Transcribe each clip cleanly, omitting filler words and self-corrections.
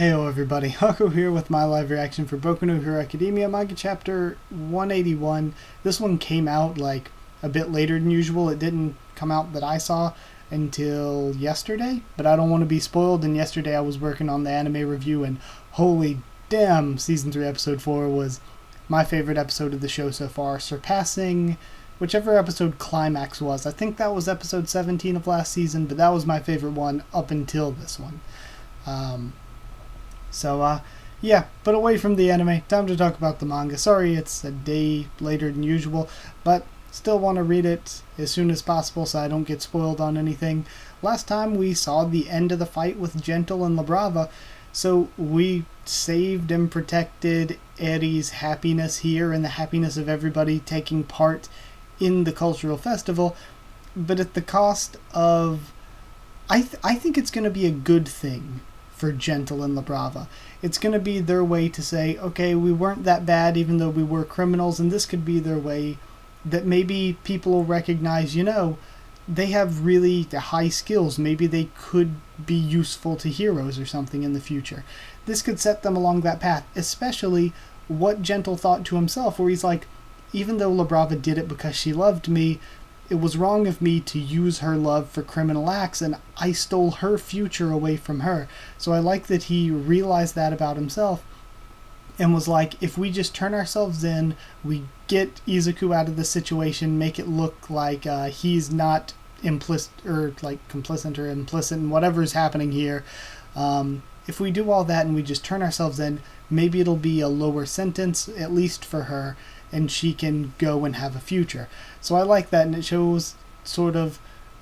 Heyo everybody, Haku here with my live reaction for Boku no Hero Academia manga chapter 181. This one came out like a bit later than usual. It didn't come out that I saw until yesterday, but I don't want to be spoiled, and yesterday I was working on the anime review and holy damn, season 3 episode 4 was my favorite episode of the show so far, surpassing whichever episode Climax was. I think that was episode 17 of last season, but that was my favorite one up until this one. Yeah, but away from the anime, time to talk about the manga. Sorry it's a day later than usual, but still want to read it as soon as possible so I don't get spoiled on anything. Last time we saw the end of the fight with Gentle and La Brava, so we saved and protected Eri's happiness here and the happiness of everybody taking part in the cultural festival, but at the cost of... I think it's going to be a good thing for Gentle and La Brava. It's going to be their way to say, okay, we weren't that bad even though we were criminals, and this could be their way that maybe people will recognize, they have really high skills. Maybe they could be useful to heroes or something in the future. This could set them along that path, especially what Gentle thought to himself, where he's like, even though La Brava did it because she loved me, it was wrong of me to use her love for criminal acts, and I stole her future away from her. So I like that he realized that about himself and was like, if we just turn ourselves in, we get Izuku out of the situation, make it look like he's not implicit or like complicit or implicit in whatever's happening here. If we do all that and we just turn ourselves in, maybe it'll be a lower sentence, at least for her, and she can go and have a future. So I like that, and it shows sort of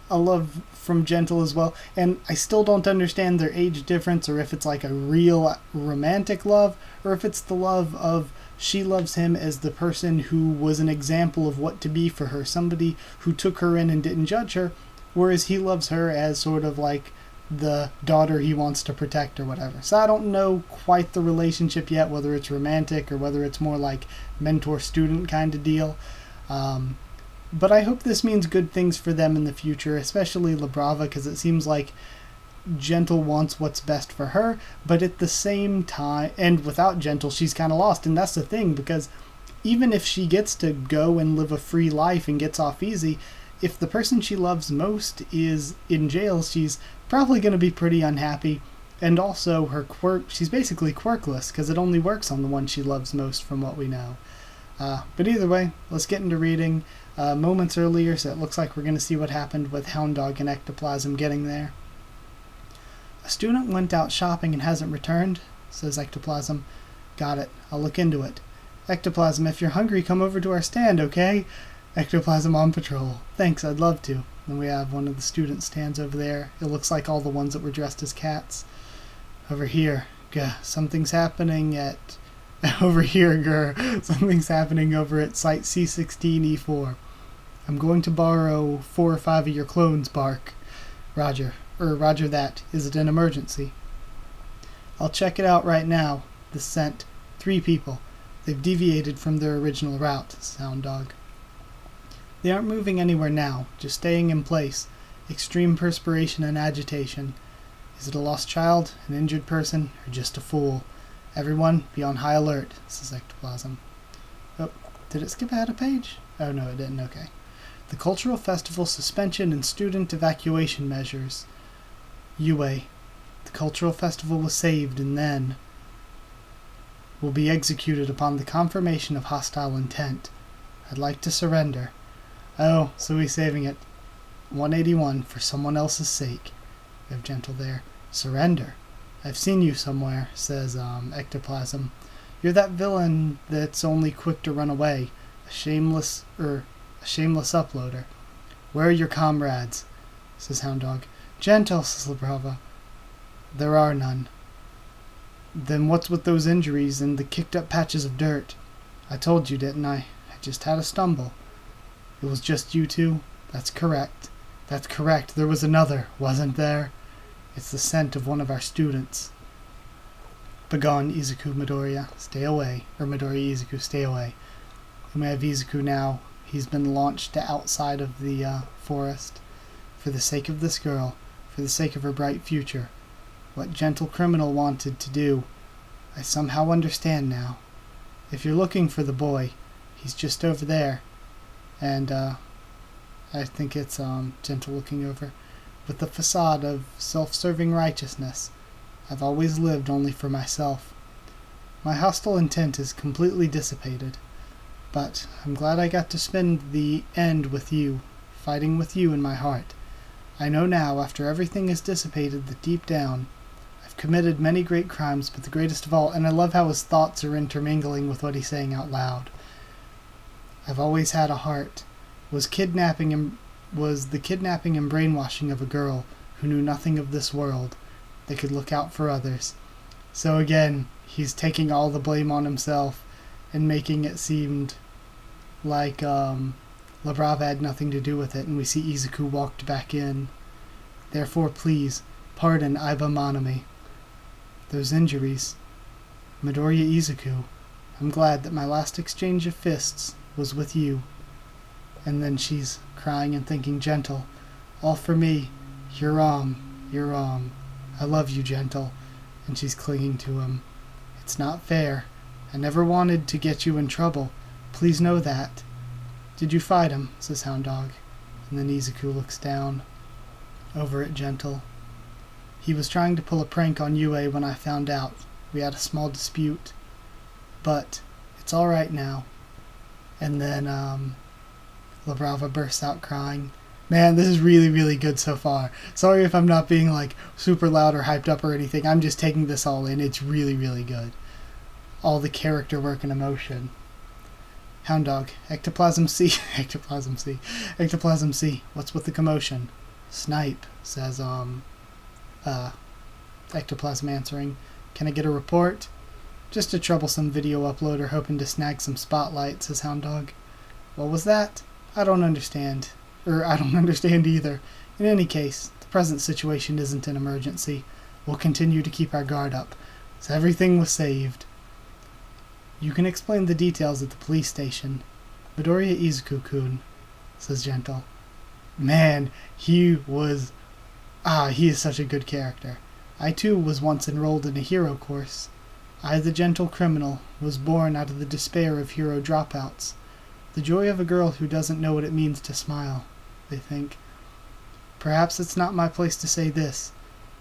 a love from Gentle as well. And I still don't understand their age difference, or if it's like a real romantic love, or if it's the love of she loves him as the person who was an example of what to be for her, somebody who took her in and didn't judge her, whereas he loves her as sort of like the daughter he wants to protect or whatever. So I don't know quite the relationship yet, whether it's romantic or whether it's more like mentor-student kind of deal. But I hope this means good things for them in the future, especially La Brava, because it seems like Gentle wants what's best for her, but at the same time, and without Gentle, she's kind of lost. And that's the thing, because even if she gets to go and live a free life and gets off easy, if the person she loves most is in jail, she's probably going to be pretty unhappy. And also her quirk, she's basically quirkless because it only works on the one she loves most from what we know. But either way, let's get into reading. Moments earlier, so it looks like we're going to see what happened with Hound Dog and Ectoplasm getting there. A student went out shopping and hasn't returned, says Ectoplasm. Got it. I'll look into it. Ectoplasm, if you're hungry, come over to our stand, okay? Ectoplasm on patrol. Thanks, I'd love to. Then we have one of the student stands over there. It looks like all the ones that were dressed as cats. Over here. Something's happening at... Over here, grr. Something's happening over at Site C16E4. I'm going to borrow 4 or 5 of your clones, Bark. Roger. Roger that. Is it an emergency? I'll check it out right now. This sent 3 people. They've deviated from their original route, Sound Dog. They aren't moving anywhere now, just staying in place. Extreme perspiration and agitation. Is it a lost child, an injured person, or just a fool? Everyone, be on high alert, says Ectoplasm. Oh, did it skip ahead a page? Oh no, it didn't, okay. The Cultural Festival suspension and student evacuation measures. Yue. The Cultural Festival was saved and then will be executed upon the confirmation of hostile intent. I'd like to surrender. Oh, so he's saving it. 181 for someone else's sake. We have Gentle there. Surrender. I've seen you somewhere, says Ectoplasm. You're that villain that's only quick to run away. A shameless uploader. Where are your comrades? Says Hound Dog. Gentle, says La Brava. There are none. Then what's with those injuries and the kicked up patches of dirt? I told you, didn't I? I just had a stumble. It was just you two? That's correct. That's correct. There was another, wasn't there? It's the scent of one of our students. Begone, Izuku Midoriya. Stay away. Or Midoriya Izuku, stay away. We have Izuku now. He's been launched to outside of the forest. For the sake of this girl. For the sake of her bright future. what Gentle Criminal wanted to do. I somehow understand now. If you're looking for the boy, he's just over there. And, I think it's, Gentle looking over. With the facade of self-serving righteousness, I've always lived only for myself. My hostile intent is completely dissipated. But I'm glad I got to spend the end with you, fighting with you in my heart. I know now, after everything is dissipated, that deep down, I've committed many great crimes, but the greatest of all, and I love how his thoughts are intermingling with what he's saying out loud. I've always had a heart. Was the kidnapping and brainwashing of a girl who knew nothing of this world, that could look out for others. So again, he's taking all the blame on himself and making it seem like Labrava had nothing to do with it, and we see Izuku walked back in. Therefore, please, pardon Aiba Manami. Those injuries. Midoriya Izuku, I'm glad that my last exchange of fists was with you. And then she's crying and thinking, Gentle, all for me. You're I love you, Gentle. And she's clinging to him. It's not fair. I never wanted to get you in trouble. Please know that. Did you fight him? Says Hound Dog. And then Izuku looks down over at Gentle. He was trying to pull a prank on Yue when I found out. We had a small dispute. But it's all right now. And then Labrava bursts out crying. Man, this is really, really good so far. Sorry if I'm not being like super loud or hyped up or anything. I'm just taking this all in. It's really, really good. All the character work and emotion. Hound Dog, Ectoplasm C. Ectoplasm C. Ectoplasm C. What's with the commotion? Snipe, says Ectoplasm answering. Can I get a report? Just a troublesome video uploader hoping to snag some spotlight, says Hound Dog. What was that? I don't understand. I don't understand either. In any case, the present situation isn't an emergency. We'll continue to keep our guard up. So everything was saved. You can explain the details at the police station. Midoriya Izuku-kun, says Gentle. Man, he is such a good character. I too was once enrolled in a hero course. I, the Gentle Criminal, was born out of the despair of hero dropouts. The joy of a girl who doesn't know what it means to smile, they think. Perhaps it's not my place to say this,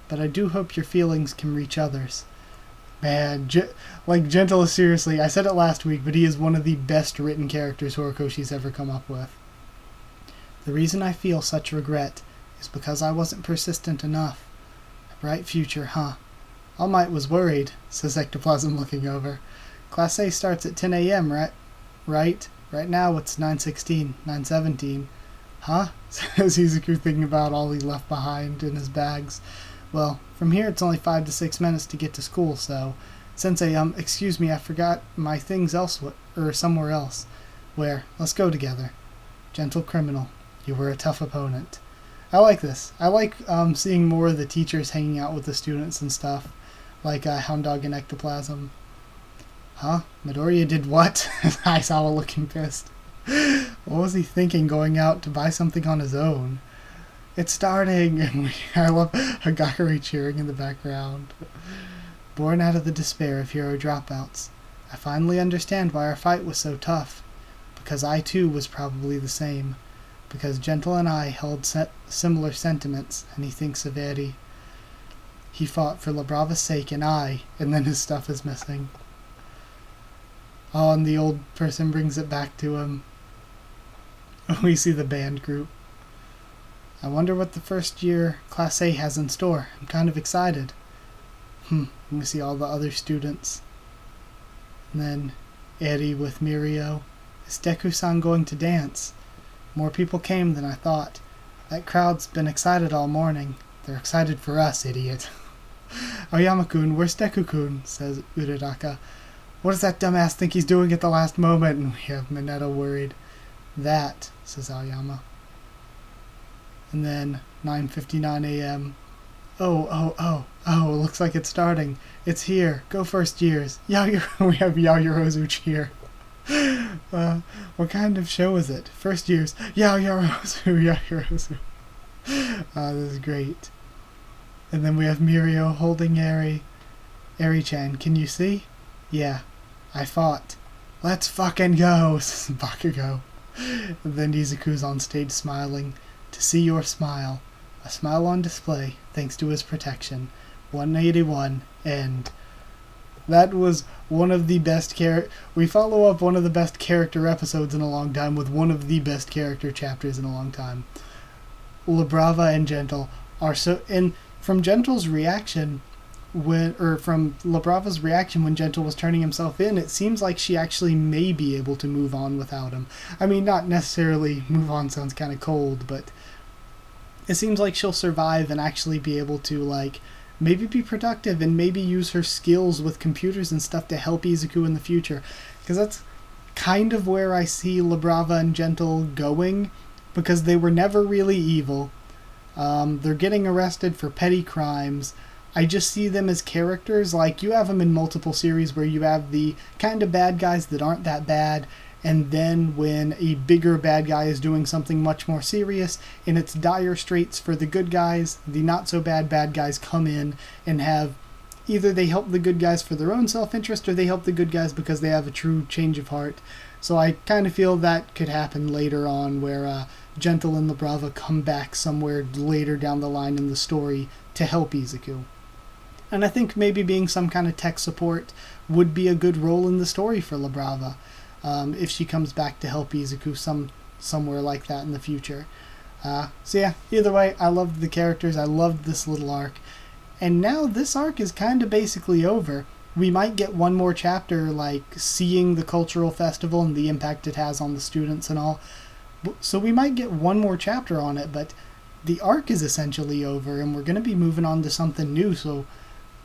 but I do hope your feelings can reach others. Man, Gentle is seriously, I said it last week, but he is one of the best written characters Horikoshi's ever come up with. The reason I feel such regret is because I wasn't persistent enough. A bright future, huh? All Might was worried, says Ectoplasm looking over. Class A starts at 10 a.m., right? Right now it's 9:16, 9:17. Huh? Says Izuku, thinking about all he left behind in his bags. Well, from here it's only 5 to 6 minutes to get to school, so... Sensei, excuse me, I forgot my things elsewhere, or somewhere else. Where? Let's go together. Gentle Criminal, you were a tough opponent. I like this. I like seeing more of the teachers hanging out with the students and stuff, like Hound Dog and Ectoplasm. Huh? Midoriya did what? Aizawa looking pissed. What was he thinking going out to buy something on his own? It's starting! And I love Hagakure cheering in the background. Born out of the despair of hero dropouts, I finally understand why our fight was so tough. Because I too was probably the same. Because Gentle and I held similar sentiments, and he thinks of Eri. He fought for Labrava's sake, and then his stuff is missing. Oh, and the old person brings it back to him. We see the band group. I wonder what the first year Class A has in store. I'm kind of excited. We see all the other students. And then Eri with Mirio. Is Deku-san going to dance? More people came than I thought. That crowd's been excited all morning. They're excited for us, idiot. Aoyama-kun, where's Deku-kun? Says Uraraka. What does that dumbass think he's doing at the last moment? And we have Mineta worried. That, says Aoyama. And then 9:59 a.m. Oh, looks like it's starting. It's here. Go first years. We have Yaoyorozu cheer. What kind of show is it? First years. Yaoyorozu. This is great. And then we have Mirio holding Eri. Eri-chan, can you see? Yeah, I fought. Let's fucking go, says Bakugo. And then Izuku's on stage smiling. To see your smile. A smile on display, thanks to his protection. 181, end. That was one of the best we follow up one of the best character episodes in a long time with one of the best character chapters in a long time. Labrava and Gentle are so... And from Gentle's reaction... from Labrava's reaction when Gentle was turning himself in, it seems like she actually may be able to move on without him. I mean, not necessarily move on sounds kind of cold, but it seems like she'll survive and actually be able to, like, maybe be productive and maybe use her skills with computers and stuff to help Izuku in the future. Because that's kind of where I see Labrava and Gentle going, because they were never really evil. They're getting arrested for petty crimes. I just see them as characters. Like, you have them in multiple series where you have the kind of bad guys that aren't that bad, and then when a bigger bad guy is doing something much more serious and it's dire straits for the good guys, the not so bad guys come in and have either they help the good guys for their own self-interest or they help the good guys because they have a true change of heart. So I kind of feel that could happen later on, where Gentle and Labrava come back somewhere later down the line in the story to help Izuku. And I think maybe being some kind of tech support would be a good role in the story for Labrava, if she comes back to help Izuku somewhere like that in the future. So yeah, either way, I loved the characters, I loved this little arc. And now this arc is kind of basically over. We might get one more chapter, like seeing the cultural festival and the impact it has on the students and all. So we might get one more chapter on it, but the arc is essentially over and we're going to be moving on to something new. So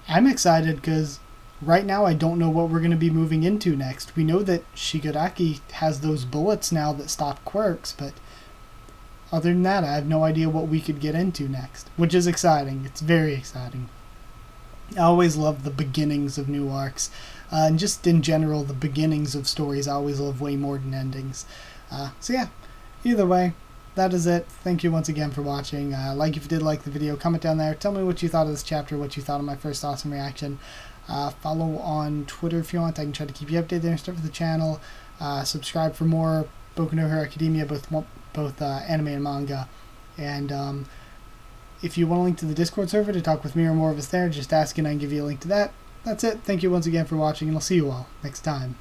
I'm excited because right now I don't know what we're going to be moving into next. We know that Shigaraki has those bullets now that stop quirks, but other than that, I have no idea what we could get into next, which is exciting. It's very exciting. I always love the beginnings of new arcs, and just in general, the beginnings of stories I always love way more than endings. So yeah, either way, that is it. Thank you once again for watching. Like if you did like the video, comment down there. Tell me what you thought of this chapter, what you thought of my first awesome reaction. Follow on Twitter if you want. I can try to keep you updated there and stuff with the channel. Subscribe for more Boku no Hero Academia, both anime and manga. And if you want a link to the Discord server to talk with me or more of us there, just ask and I can give you a link to that. That's it. Thank you once again for watching, and I'll see you all next time.